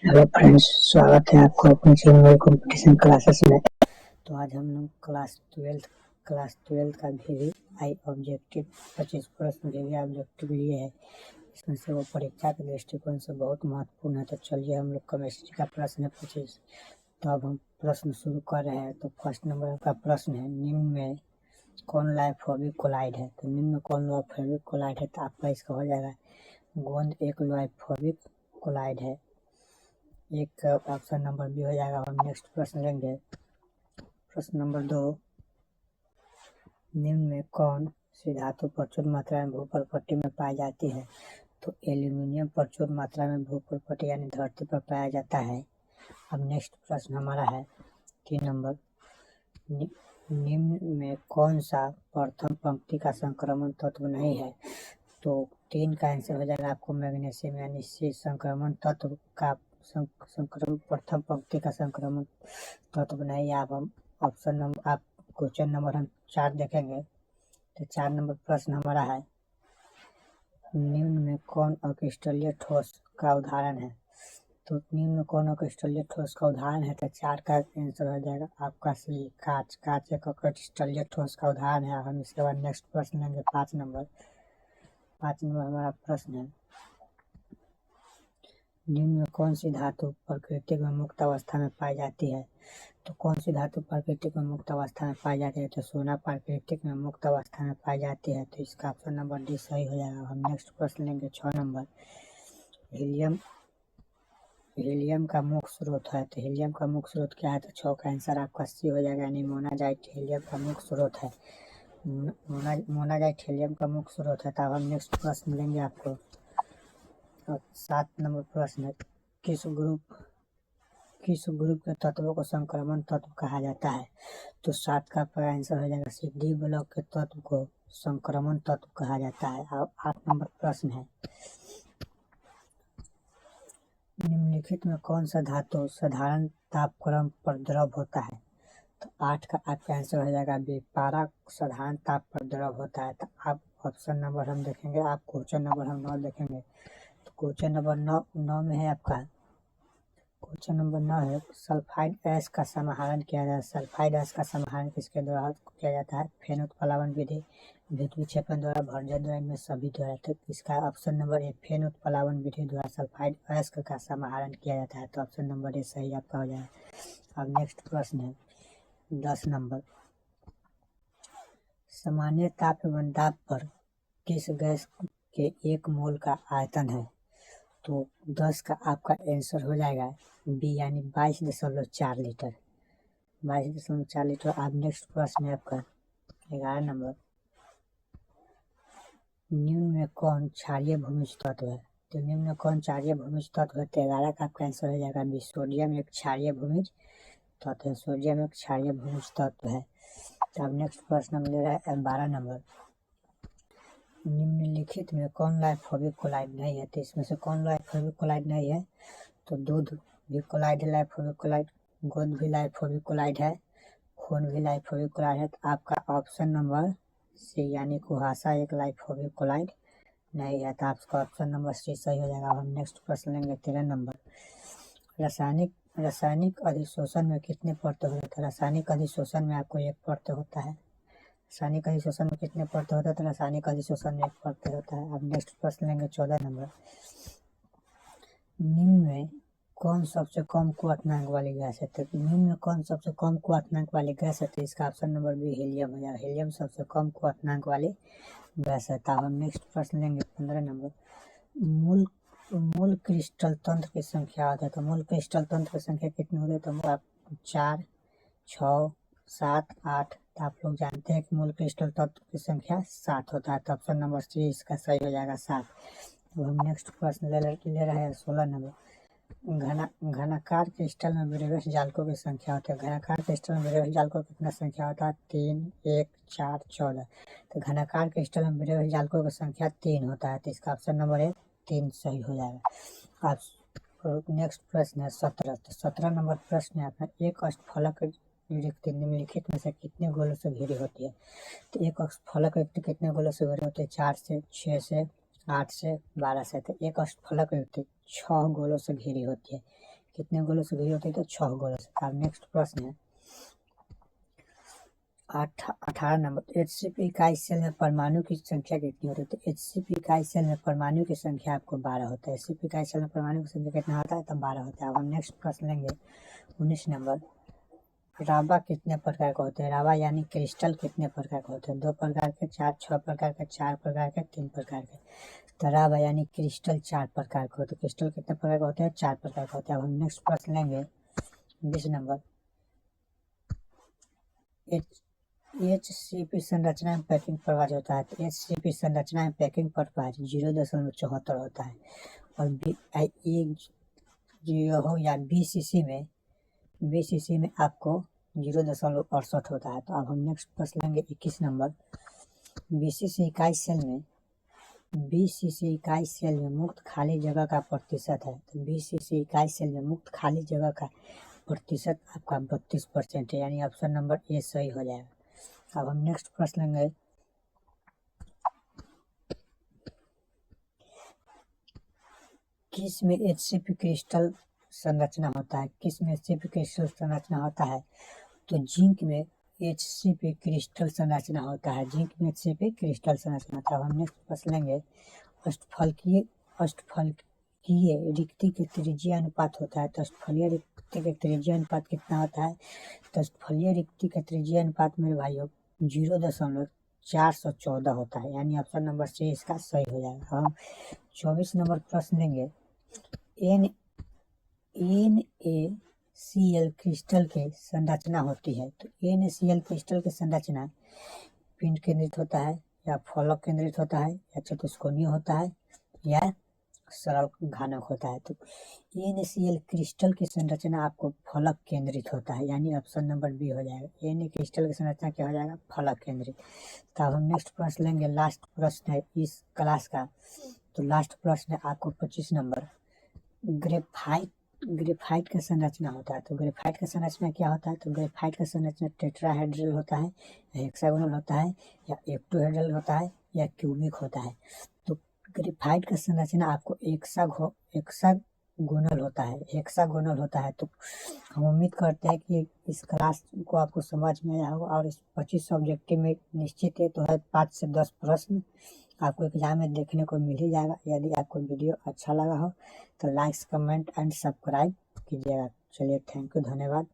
Hello friends, स्वागत है आपको अपने चैनल कंपटीशन क्लासेस में। तो आज हम लोग क्लास ट्वेल्थ का भी आई ऑब्जेक्टिव 25 प्रश्न भी ऑब्जेक्टिव लिए है। इसमें से वो परीक्षा के दृष्टिकोण से बहुत महत्वपूर्ण है। तो चलिए हम लोग केमिस्ट्री का प्रश्न है 25। तो अब हम प्रश्न शुरू कर रहे हैं। तो फर्स्ट नंबर का प्रश्न है, निम्न में कौन लाइफोबिक कोलाइड है। तो निम्न में कौन लाइफोबिक कोलाइड है, तो आपका इसका हो जाएगा गोंद एक लाइफोबिक कोलाइड है। एक ऑप्शन नंबर बी हो जाएगा। हम नेक्स्ट प्रश्न लेंगे। प्रश्न नंबर 2, निम्न में कौन सी धातु प्रचुर मात्रा में भूपर्पट्टी में पाई जाती है। तो एल्यूमिनियम प्रचुर मात्रा में भूपर्पट्टी यानी धरती पर पाया जाता है। अब नेक्स्ट प्रश्न हमारा है 3 नंबर, निम्न में कौन सा प्रथम पंक्ति का संक्रमण तत्व नहीं है। तो 3 का आंसर हो जाएगा आपको मैग्नीशियम यानी सी संक्रमण तत्व का संक्रमण प्रथम पंक्ति का संक्रमण तत्व नहीं। आप हम ऑप्शन नंबर आप क्वेश्चन नंबर हम 4 देखेंगे। तो 4 नंबर प्रश्न हमारा है, निम्न में कौन अक्रिस्टलीय ठोस का उदाहरण है। तो निम्न में कौन अक्रिस्टलीय ठोस का उदाहरण है। तो 4 का आंसर हो जाएगा आपका सी कांच। कांच एक अक्रिस्टलीय ठोस का उदाहरण है। हम इसके बाद नेक्स्ट प्रश्न लेंगे 5 नंबर हमारा प्रश्न है, निम्न में कौन सी धातु प्रकृति में मुक्त अवस्था में पाई जाती है। तो कौन सी धातु प्राकृतिक में मुक्त अवस्था में पाई जाती है। तो सोना प्राकृतिक में मुक्त अवस्था में पाई जाती है। तो इसका ऑप्शन नंबर डी सही हो जाएगा। हम नेक्स्ट प्रश्न लेंगे 6 नंबर, हीलियम का मुख्य स्रोत है। तो हीलियम का मुख्य स्रोत क्या है। तो 6 का आंसर आपका सी हो जाएगा यानी मोनाजाइट हीलियम का मुख्य स्रोत है। मोनाजाइट हीलियम का मुख्य स्रोत है। तो अब हम नेक्स्ट प्रश्न लेंगे आपको। 7 नंबर प्रश्न है, किस ग्रुप के तत्वों को संक्रमण तत्व कहा जाता है। तो 7 का आंसर हो जाएगा सी डी ब्लॉक के तत्व को संक्रमण तत्व कहा जाता है। अब 8 नंबर प्रश्न है, निम्नलिखित में कौन सा धातु साधारण तापक्रम पर द्रव होता है। तो 8 का आपका आंसर हो जाएगा बी पारा साधारण ताप पर द्रव होता है। तो आप ऑप्शन नंबर हम देखेंगे, आप क्वेश्चन नंबर हम 9 देखेंगे। तो क्वेश्चन नंबर 9 में है आपका क्वेश्चन नंबर 9 है, सल्फाइड ऐश का समाहरण किया जाता है। सल्फाइड ऐश का समाहरण किसके द्वारा किया जाता है। फेनोत्प्लावन विधि, विद्युत विक्षेपण द्वारा, भर्जन द्वारा, इनमें सभी द्वारा। तो इसका ऑप्शन नंबर ए फेनोत्प्लावन विधि द्वारा सल्फाइड ऐश का समाहरण किया जाता है। तो ऑप्शन नंबर ए सही आपका हो जाएगा। अब नेक्स्ट प्रश्न है 10 नंबर, सामान्य ताप एवं दाब पर किस गैस के 1 मोल का आयतन है। तो 10 का आपका आंसर हो जाएगा बी यानी 22.4 लीटर। 22.4 लीटर। आप नेक्स्ट प्रश्न है आपका 11 नंबर, निम्न में कौन क्षारीय भूमिज तत्व है। तो निम्न में कौन क्षारीय भूमिज तत्व है। तो 11 का आपका आंसर हो जाएगा बी सोडियम एक क्षारीय भूमिज तत्व है। सोडियम एक क्षारीय भूमिज तत्व है। तो अब नेक्स्ट प्रश्न हम ले रहे हैं 12 नंबर, निम्नलिखित में कौन लाइफोबिक कोलाइड नहीं है। तो इसमें से कौन लाइफोबिक कोलाइड नहीं है। तो दूध भी कोलाइड है लाइफोबिक कोलाइड, गोंद भी लाइफोबिक कोलाइड है, खून भी लाइफोबिक कोलाइड है। तो आपका ऑप्शन नंबर सी यानी कुहासा एक लाइफोबिक कोलाइड नहीं है। तो आपका ऑप्शन नंबर सी सही हो जाएगा। हम नेक्स्ट प्रश्न लेंगे 13 नंबर, रासायनिक अधिशोषण में कितने परत होते हैं। रासायनिक अधिशोषण में आपको एक परत होता है। रासायनिक अधिशोषण में कितने परत होता है। तो रासायनिक अधिशोषण में एक परत होता है। अब नेक्स्ट प्रश्न लेंगे 14 नंबर, निम्न में कौन सबसे कम क्वथनांक वाली गैस है। तो निम्न में कौन सबसे कम क्वथनांक वाली गैस है। तो इसका ऑप्शन नंबर बी हीलियम हो जाएगा। हीलियम सबसे कम क्वथनांक वाली गैस है। तो हम नेक्स्ट प्रश्न लेंगे 15 नंबर, मूल क्रिस्टल तंत्र की संख्या होता है। तो मूल क्रिस्टल तंत्र की संख्या कितनी होती है। तो आप 4, 6, 7, 8। तो आप लोग जानते हैं कि मूल क्रिस्टल तत्व की संख्या 7 होता है। तो ऑप्शन नंबर सी इसका सही हो जाएगा 7। तो हम नेक्स्ट प्रश्न ले रहे हैं 16 नंबर, घनाकार क्रिस्टल में ब्रेवेस जालकों की संख्या होती है। घनाकार क्रिस्टल में ब्रेवेस जालकों की कितना संख्या होता है। 3, 1, 4, 14। तो घनाकार क्रिस्टल में ब्रेवेस जालकों की संख्या 3 होता है। तो इसका ऑप्शन नंबर 3 सही हो जाएगा। आप नेक्स्ट प्रश्न है 17। तो 17 नंबर प्रश्न है अपना, एक अष्टफलक रिक्ति निम्नलिखित में से कितने गोलों से घिरी होती है। तो एक अष्टफलक रिक्ति कितने गोलों से घिरी होती है। 4 से, 6 से, 8 से, 12 से। तो एक अष्टफलक रिक्ति 6 गोलों से घिरी होती है। कितने गोलों से घिरी होती है? तो 6 गोलों से। अब नेक्स्ट प्रश्न है 18 नंबर, HCP इकाई सेल में परमाणु की संख्या कितनी होती है? तो HCP इकाई सेल में परमाणु की संख्या आपको 12 होता है। HCP इकाई सेल में परमाणु की संख्या कितना होता है? तो 12 होता है। अब हम नेक्स्ट प्रश्न लेंगे 19 नंबर, रावा कितने प्रकार का होते हैं? रावा यानी क्रिस्टल कितने प्रकार के होते हैं? 2 प्रकार के, 4, 6 प्रकार के, 4 प्रकार के, 3 प्रकार के। तो रावा यानी क्रिस्टल 4 प्रकार के होते हैं। क्रिस्टल कितने प्रकार के होते हैं? 4 प्रकार के होते हैं। अब हम नेक्स्ट प्रश्न लेंगे 20 नंबर, HCP संरचना में पैकिंग प्रभाज होता है। तो HCP संरचना में पैकिंग प्रभाज 0.74 होता है। और जो हो या BCC में आपको 0.68 होता है। तो अब हम नेक्स्ट प्रश्न लेंगे 21 नंबर, BCC इकाई सेल में मुक्त खाली जगह का प्रतिशत है। तो BCC इकाई सेल में मुक्त खाली जगह का प्रतिशत आपका 32% है, यानी ऑप्शन नंबर ए सही हो जाएगा। अब हम नेक्स्ट प्रश्न लेंगे किस में HCP क्रिस्टल संरचना होता है? किस में HCP क्रिस्टल संरचना होता है? तो जिंक में HCP क्रिस्टल संरचना होता है। जिंक में HCP क्रिस्टल संरचना होता है। हम नेक्स्ट प्रश्न लेंगे अष्टफलकीय रिक्ति के त्रिज्या अनुपात होता है। तो अष्टफलीय रिक्ति के त्रिज्या अनुपात कितना होता है? तो अष्टफलीय रिक्ति का त्रिज्या अनुपात मेरे भाइयों 0.414 होता है, यानी ऑप्शन नंबर सी इसका सही हो जाएगा। हम 24 नंबर प्रश्न लेंगे NaCl क्रिस्टल की संरचना होती है। तो NaCl क्रिस्टल की संरचना पिंड केंद्रित होता है, या फलक केंद्रित होता है, या चतुष्कोणीय होता है, या सरल घनक होता है। तो NaCl क्रिस्टल की संरचना आपको फलक केंद्रित होता है, यानी ऑप्शन नंबर बी हो जाएगा। Na क्रिस्टल की संरचना क्या हो जाएगा? फलक केंद्रित। तो अब हम नेक्स्ट प्रश्न लेंगे, लास्ट प्रश्न है इस क्लास का। तो लास्ट प्रश्न है आपको 25 नंबर, ग्रेफाइट का संरचना होता है। तो ग्रेफाइट का संरचना क्या होता है? तो ग्रेफाइट का संरचना टेट्राहेड्रल होता है, या हेक्सागोनल होता है, या ऑक्टोहेड्रल होता है, या क्यूबिक होता है। तो ग्रेफाइट का संरचना आपको हेक्सागोनल होता है। तो हम उम्मीद करते हैं कि इस क्लास को आपको समझ में आया होगा। और इस 25 ऑब्जेक्टिव में निश्चित है तो है 5 से 10 प्रश्न आपको एग्जाम में देखने को मिल ही जाएगा। यदि आपको वीडियो अच्छा लगा हो तो लाइक, कमेंट एंड सब्सक्राइब कीजिएगा। चलिए, थैंक यू, धन्यवाद।